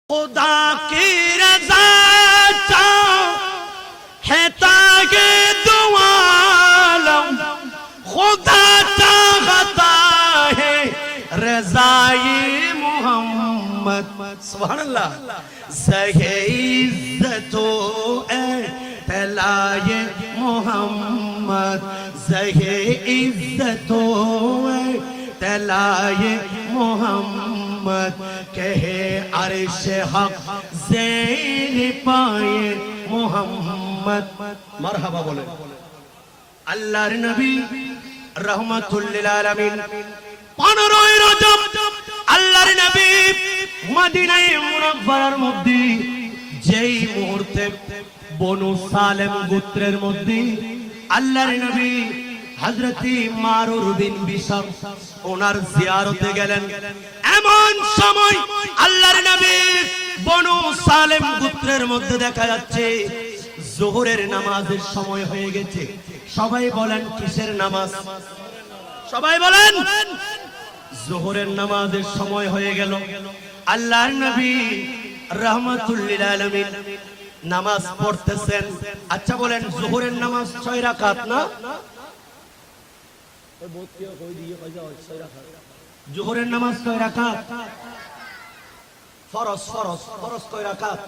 खुदा की रज़ा है ताकि दुआ लो, खुदा चाहता है रज़ाए मोहम्मद। सुभान अल्लाह। ज़हे इज़्ज़तो तलाए मोहम्मद, ज़हे इज़्ज़तो तलाए मोहम्मद, कहे अर्श हक ज़ेर पाए मोहम्मद। मरहबा बोले। अल्लाहर नबी रहमतुल लिल आलामीन 15 রজব আল্লাহর নবী মদিনায়ে মুনাওয়ারার মধ্যে যেই মুহূর্তে বনু সালেম গোত্রের মধ্যে আল্লাহর নবী হযরতি মারুর বিন বিশর ওনার জিয়ারতে গেলেন। এমন সময় আল্লাহর নবী বনু সালেম গোত্রের মধ্যে দেখা যাচ্ছে যোহরের নামাজের সময় হয়ে গেছে। সবাই বলেন কিসের নামাজ? সবাই বলেন যোহরের নামাজের সময় হয়ে গেল। আল্লাহর নবী রাহমাতুল লিল আলামিন নামাজ পড়তেছেন। আচ্ছা বলেন যোহরের নামাজ 6 রাকাত না? যোহরের নামাজ 6 রাকাত। ফরজ ফরজ ফরজ কয় রাকাত?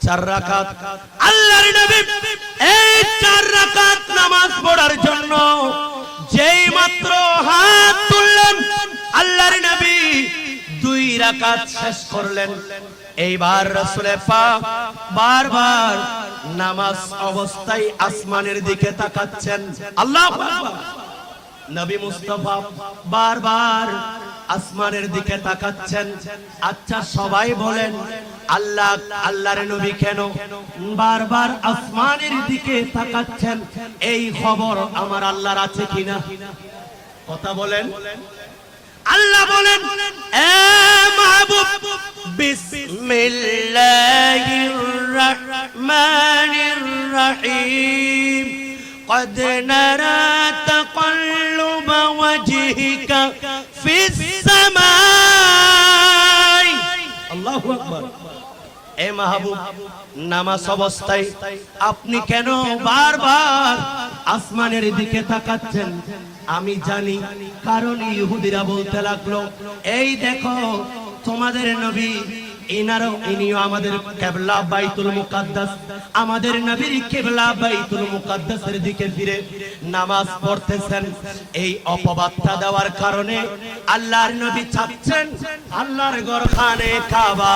4 রাকাত। আল্লাহর নবী এই 4 রাকাত নামাজ পড়ার জন্য যেই মাত্র হাত তুললেন, আল্লাহর নবী 2 রাকাত শেষ করলেন। এইবার রাসূল পাক বারবার নামাজ অবস্থায় আসমানের দিকে তাকাচ্ছেন। আল্লাহু আকবার। নবী মুস্তাফা বারবার আসমানের দিকে তাকাচ্ছেন। আচ্ছা সবাই বলেন আল্লাহর নবী কেন বারবার আসমানের দিকে তাকাচ্ছেন? এই খবর আমার আল্লাহর আছে কিনা? কথা বলেন। আল্লাহ বলেন, এ মাহবুব বিসমিল্লাহির রহমানির রহিম, قد نرى تقلب وجهك في السماء। আল্লাহু আকবার। এ মাহবুব নামাজ অবস্থায় আপনি কেন বারবার আসমানের দিকে তাকাচ্ছেন? আমি জানি, কারণ ইহুদিরা বলতে লাগলো, এই দেখো তোমাদের নবী ইনিও আমাদের কিবলা বাইতুল মুকাদ্দাস, আমাদের নবীর কিবলা বাইতুল মুকাদ্দাসের দিকে ফিরে নামাজ পড়তেছেন। এই অপবাদটা দেওয়ার কারণে আল্লাহর নবী চাচ্ছেন আল্লাহর ঘরখানে কাবা